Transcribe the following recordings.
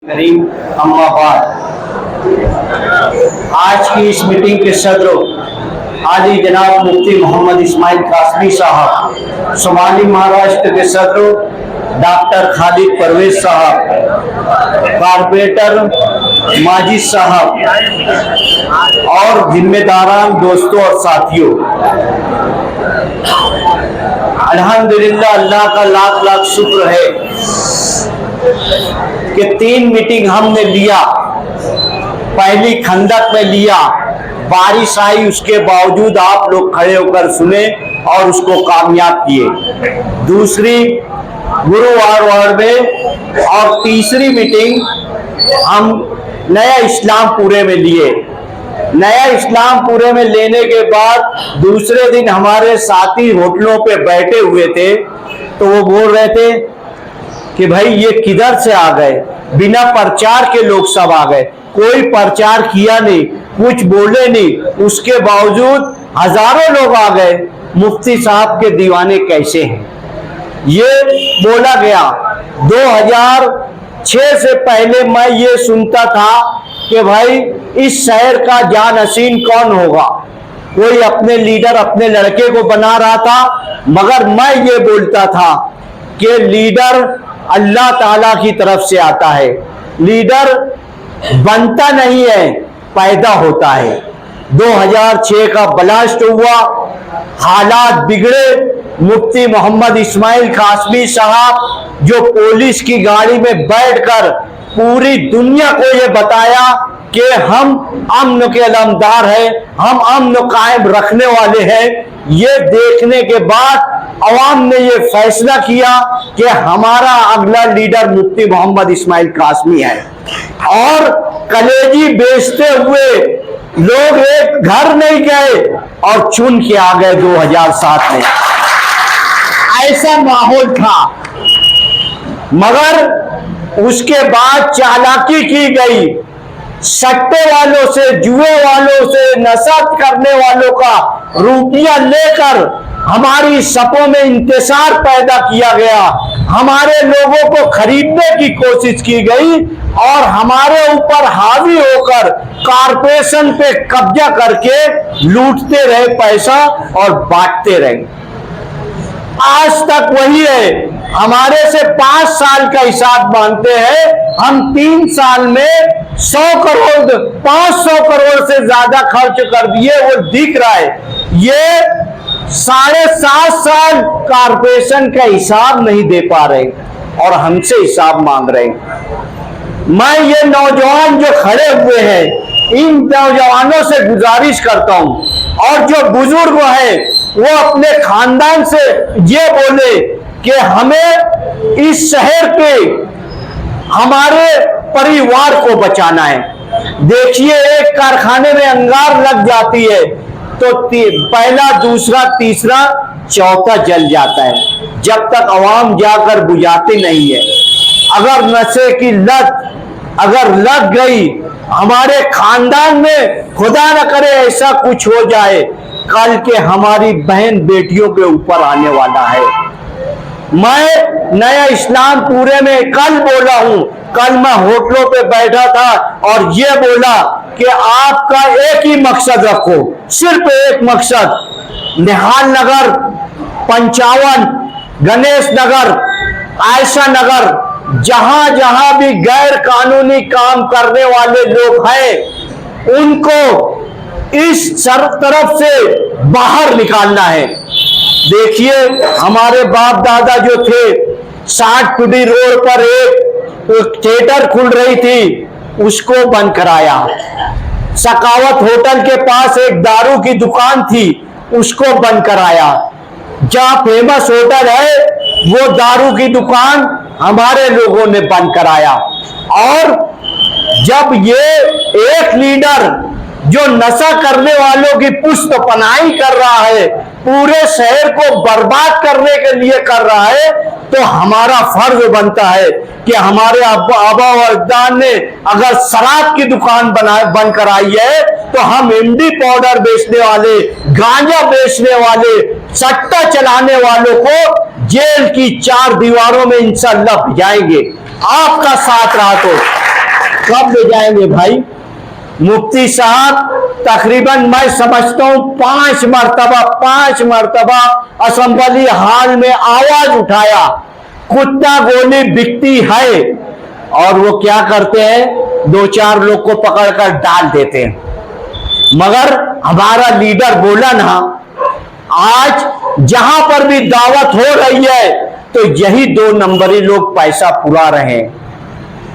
करीम अम्मा बाद। आज की इस मीटिंग के सदर आली जनाब मुफ्ती मोहम्मद इस्माइल कासमी साहब, शुमाली महाराष्ट्र के सदर डॉक्टर खालिद परवेज साहब, कारपोरेटर माजिद साहब और जिम्मेदारान दोस्तों और साथियों, अल्हम्दुलिल्लाह अल्लाह का लाख लाख शुक्र है कि 3 मीटिंग हमने लिया। पहली खंदक में लिया, बारिश आई, उसके बावजूद आप लोग खड़े होकर सुने और उसको कामयाब किए। दूसरी गुरुवार वार्ड में और तीसरी मीटिंग हम नया इस्लामपुरे में लिए। नया इस्लामपुरे में लेने के बाद दूसरे दिन हमारे साथी होटलों पे बैठे हुए थे, तो वो बोल रहे थे कि भाई ये किधर से आ गए, बिना प्रचार के लोग सब आ गए, कोई प्रचार किया नहीं, कुछ बोले नहीं, उसके बावजूद हजारों लोग आ गए। मुफ्ती साहब के दीवाने कैसे हैं, ये बोला गया। 2006 से पहले मैं ये सुनता था कि भाई इस शहर का जानशीन कौन होगा, कोई अपने लीडर अपने लड़के को बना रहा था, मगर मैं ये बोलता था कि लीडर अल्लाह ताला की तरफ से आता है, लीडर बनता नहीं है, पैदा होता है। 2006 का ब्लास्ट हुआ, हालात बिगड़े। मुफ्ती मोहम्मद इस्माइल कासमी साहब जो पुलिस की गाड़ी में बैठकर पूरी दुनिया को ये बताया कि हम अमन के अलमदार हैं, हम अमन कायम रखने वाले हैं, ये देखने के बाद अवाम ने ये फैसला किया कि हमारा अगला लीडर मुफ्ती मोहम्मद इस्माइल कासमी है। और कलेजी बेचते हुए लोग एक घर नहीं गए और चुन के आ गए 2007 में। ऐसा माहौल था, मगर उसके बाद चालाकी की गई, सट्टे वालों से, जुए वालों से, नशा करने वालों का रुपया लेकर हमारी सपों में इंतशार पैदा किया गया, हमारे लोगों को खरीदने की कोशिश की गई और हमारे ऊपर हावी होकर कारपोरेशन पे कब्जा करके लूटते रहे पैसा और बांटते रहे। आज तक वही है, हमारे से 5 साल का हिसाब मांगते हैं, हम 3 साल में 100 करोड़ 500 करोड़ से ज्यादा खर्च कर दिए, वो दिख रहा है। ये 7.5 साल कारपोरेशन का हिसाब नहीं दे पा रहे और हमसे हिसाब मांग रहे। मैं ये नौजवान जो खड़े हुए हैं, इन नौजवानों से गुजारिश करता हूं, और जो बुजुर्ग हैं वो अपने खानदान से ये बोले कि हमें इस शहर पे हमारे परिवार को बचाना है। देखिए, एक कारखाने में अंगार लग जाती है तो पहला, दूसरा, तीसरा, चौथा जल जाता है, जब तक अवाम जाकर बुझाती नहीं है। अगर नशे की लत अगर लग गई हमारे खानदान में, खुदा न करे ऐसा कुछ हो जाए, कल के हमारी बहन बेटियों के ऊपर आने वाला है। मैं नया इस्लामपुरे में कल बोला हूं, कल मैं होटलों पे बैठा था और ये बोला कि आपका एक ही मकसद रखो, सिर्फ एक मकसद, निहाल नगर, 55, गणेश नगर, आयशा नगर, जहां जहां भी गैर कानूनी काम करने वाले लोग हैं, उनको इस तरफ से बाहर निकालना है। देखिए, हमारे बाप दादा जो थे, 60 फुटी रोड पर एक थिएटर खुल रही थी, उसको बंद कराया। सकावत होटल के पास एक दारू की दुकान थी, उसको बंद कराया। जहां फेमस होटल है, वो दारू की दुकान हमारे लोगों ने बंद कराया। और जब ये एक लीडर जो नशा करने वालों की पुष्ट पनाही कर रहा है, पूरे शहर को बर्बाद करने के लिए कर रहा है, तो हमारा फर्ज बनता है कि हमारे आबा व अजदाद ने अगर शराब की दुकान बंद कराई है, तो हम एमडी पाउडर बेचने वाले, गांजा बेचने वाले, सट्टा चलाने वालों को जेल की 4 दीवारों में इंशाअल्लाह भिजाएंगे। आपका साथ रहा तो कब ले जाएंगे भाई? मुफ्ती साहब तकरीबन मैं समझता हूं 5 मरतबा असेंबली हॉल में आवाज उठाया, कुत्ता गोली बिकती है, और वो क्या करते हैं, 2-4 लोग को पकड़कर डाल देते हैं। मगर हमारा लीडर बोला ना, आज जहां पर भी दावत हो रही है तो यही 2 नंबरी लोग पैसा पुरा रहे हैं,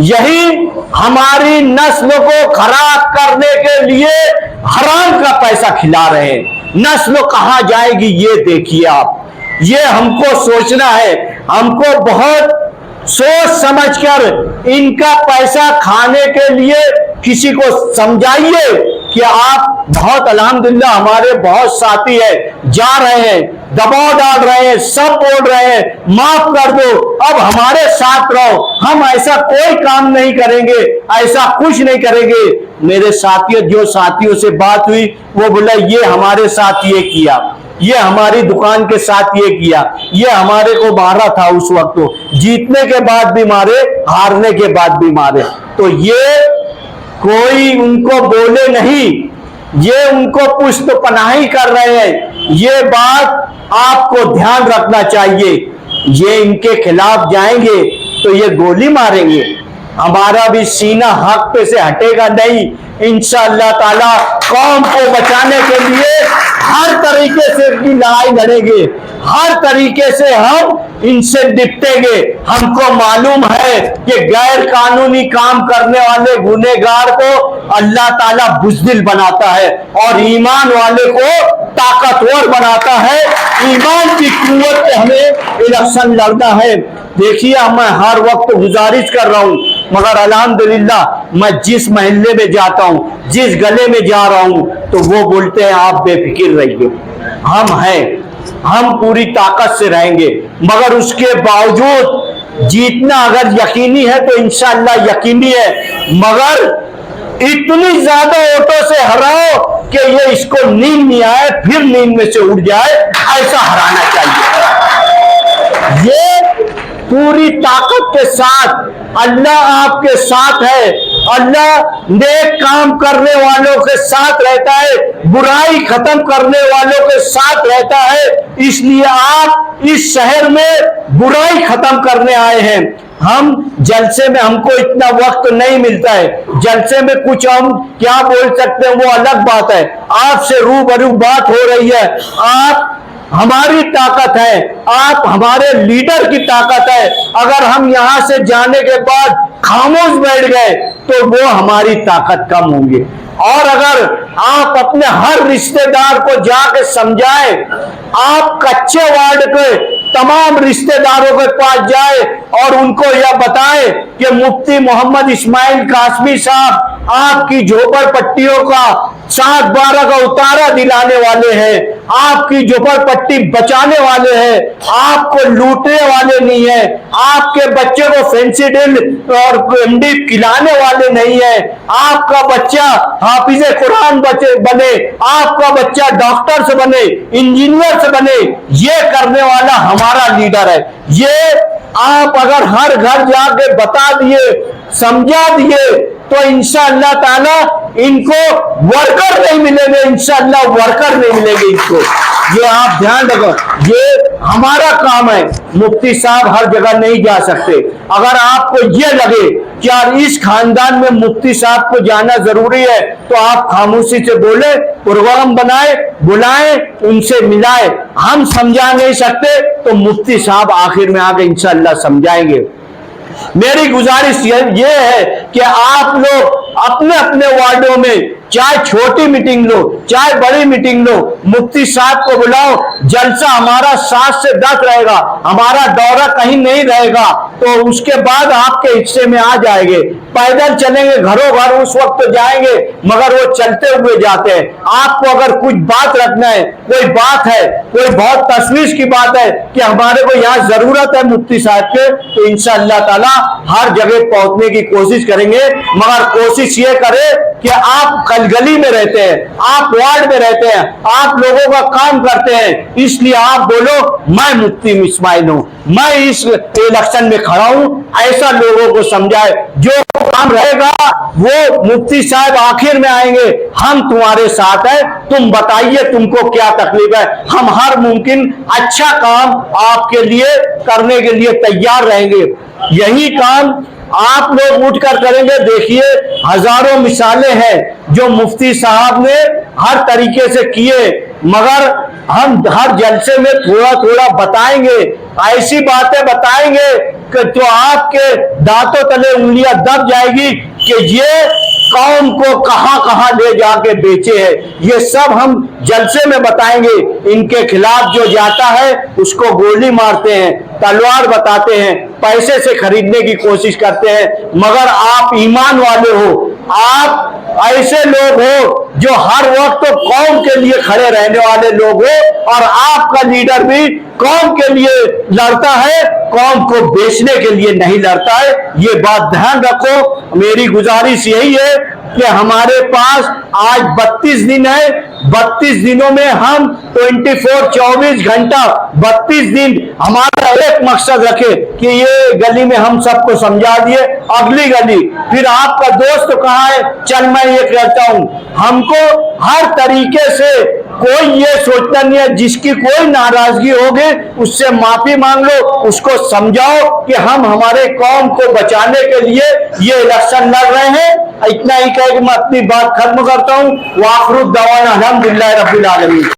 यही हमारी नस्ल को खराब करने के लिए हराम का पैसा खिला रहे हैं। नस्ल कहां जाएगी ये देखिए आप, ये हमको सोचना है, हमको बहुत सोच समझकर इनका पैसा खाने के लिए किसी को समझाइए कि आप बहुत अल्हम्दुलिल्लाह हमारे बहुत साथी है, जा रहे हैं, दबाव डाल रहे हैं, सब बोल रहे हैं माफ कर दो, अब हमारे साथ रहो, हम ऐसा कोई काम नहीं करेंगे, ऐसा कुछ नहीं करेंगे। मेरे साथियों, जो साथियों से बात हुई वो बोला ये हमारे साथ ये किया, ये हमारी दुकान के साथ ये किया, ये हमारे को मारा था उस वक्त, तो जीतने के बाद भी मारे, हारने के बाद भी मारे। तो ये कोई उनको बोले नहीं, ये उनको पुष्ट पनाही कर रहे हैं, ये बात आपको ध्यान रखना चाहिए। ये इनके खिलाफ जाएंगे तो ये गोली मारेंगे, हमारा भी सीना हक पे से हटेगा नहीं। इंशाअल्लाह ताला कौम को बचाने के लिए हर तरीके से इनकी लड़ाई लड़ेंगे, हर तरीके से हम इनसे निपटेंगे। हमको मालूम है कि गैर कानूनी काम करने वाले गुनहगार को अल्लाह ताला बुज़दिल बनाता है और ईमान वाले को ताकतवर बनाता है। ईमान की कुव्वत पे हमें इलेक्शन लड़ना है। देखिए, मैं हर वक्त गुजारिश कर रहा हूं, मगर अल्हम्दुलिल्लाह मैं जिस महल्ले में जाता हूं, जिस गले में जा रहा हूं, तो वो बोलते हैं आप बेफिक्र रहिए, हम हैं, हम पूरी ताकत से रहेंगे। मगर उसके बावजूद जीतना अगर यकीनी है तो इंशाअल्लाह यकीनी है, मगर इतनी ज्यादा वोटों से हराओ कि ये इसको नींद नहीं आए, फिर नींद में से उठ जाए, ऐसा हराना चाहिए। ये पूरी ताकत के साथ अल्लाह आपके साथ है, अल्लाह नेक काम करने वालों के साथ रहता है, बुराई खत्म करने वालों के साथ रहता है। इसलिए आप इस शहर में बुराई खत्म करने आए हैं। हम जलसे में, हमको इतना वक्त नहीं मिलता है, जलसे में कुछ हम क्या बोल सकते हैं वो अलग बात है, आपसे रूबरू बात हो रही है। आप हमारी ताकत है, आप हमारे लीडर की ताकत है। अगर हम यहां से जाने के बाद खामोश बैठ गए तो वो हमारी ताकत कम होंगी। और अगर आप अपने हर रिश्तेदार को जाके समझाएं, आप कच्चे वार्ड के तमाम रिश्तेदारों के पास जाए और उनको यह बताएं कि मुफ्ती मोहम्मद इस्माइल कासमी साहब आपकी झोपड़पट्टियों का 7/12 का उतारा दिलाने वाले हैं, आपकी झोपड़पट्टी बचाने वाले हैं, आपको लूटने वाले नहीं है, आपके बच्चे को फेंसिडिल और एमडी खिलाने वाले नहीं है, आपका बच्चा हाफिजे कुरान बने, आपका बच्चा डॉक्टर से बने, इंजीनियर से बने, ये करने वाला हमारा लीडर है। ये आप अगर हर घर जाके बता दिए, समझा दिए, तो इंशाअल्लाह ताला इनको वर्कर नहीं मिलेंगे, इंशाअल्लाह वर्कर नहीं मिलेंगे इनको। ये आप ध्यान रखो, ये हमारा काम है। मुफ्ती साहब हर जगह नहीं जा सकते। अगर आपको ये लगे कि यार इस खानदान में मुफ्ती साहब को जाना जरूरी है, तो आप खामोशी से बोले, प्रोग्राम बनाए, बुलाएं, उनसे मिलाए। हम समझा नहीं सकते तो मुफ्ती साहब आखिर में आगे इंशाअल्लाह समझाएंगे। मेरी गुजारिश ये है कि आप लोग अपने अपने वार्डों में चाहे छोटी मीटिंग लो, चाहे बड़ी मीटिंग लो, मुफ्ती साहब को बुलाओ। जलसा हमारा 7 से 10 रहेगा, हमारा दौरा कहीं नहीं रहेगा, तो उसके बाद आपके हिस्से में आ जाएंगे। पैदल चलेंगे घरों घर, उस वक्त तो जाएंगे, मगर वो चलते हुए जाते हैं। आपको अगर कुछ बात रखना है, कोई बात है, कोई बहुत तशवीश की बात है कि हमारे को यहाँ जरूरत है मुफ्ती साहब के, तो इंशाअल्लाह ताला हर जगह पहुंचने की कोशिश करेंगे। मगर कोशिश ये करें कि आप गली में रहते हैं, आप वार्ड में रहते हैं, आप लोगों का काम करते हैं, इसलिए आप बोलो मैं मुफ्ती इस्माइल हूं, मैं इस इलेक्शन में खड़ा हूं, ऐसा लोगों को समझाए। जो काम रहेगा वो मुफ्ती साहब आखिर में आएंगे, हम तुम्हारे साथ हैं, तुम बताइए तुमको क्या तकलीफ है, हम हर मुमकिन अच्छा काम आपके लिए करने के लिए तैयार रहेंगे। यही काम आप लोग उठकर करेंगे। देखिए हजारों मिसालें हैं जो मुफ्ती साहब ने हर तरीके से किए, मगर हम हर जलसे में थोड़ा थोड़ा बताएंगे, ऐसी बातें बताएंगे कि तो आपके दांतों तले उंगलियां दब जाएगी कि ये कौम को कहां कहां ले जाके बेचे है। ये सब हम जलसे में बताएंगे। इनके खिलाफ जो जाता है उसको गोली मारते हैं, तलवार बताते हैं, पैसे से खरीदने की कोशिश करते हैं, मगर आप ईमान वाले हो, आप ऐसे लोग हो जो हर वक्त तो कौम के लिए खड़े रहने वाले लोग हो, और आपका लीडर भी कौम के लिए लड़ता है, कौम को बेचने के लिए नहीं लड़ता है। ये बात ध्यान रखो। मेरी गुजारिश यही है कि हमारे पास आज 32 दिन है, 32 दिनों में हम 24 घंटा 32 दिन हमारा एक मकसद रखे कि ये गली में हम सबको समझा दिए, अगली गली फिर आपका दोस्त कहाँ है, चल मैं ये कहता हूं। हमको हर तरीके से कोई ये सोचता नहीं है, जिसकी कोई नाराजगी होगी उससे माफी मांग लो, उसको समझाओ कि हम हमारे कौम को बचाने के लिए ये इलेक्शन लड़ रहे हैं। इतना ही कह के मैं अपनी बात खत्म करता हूं। वाखरुद दवाना अल्हम्दुलिल्लाह रब्बिल आलमीन।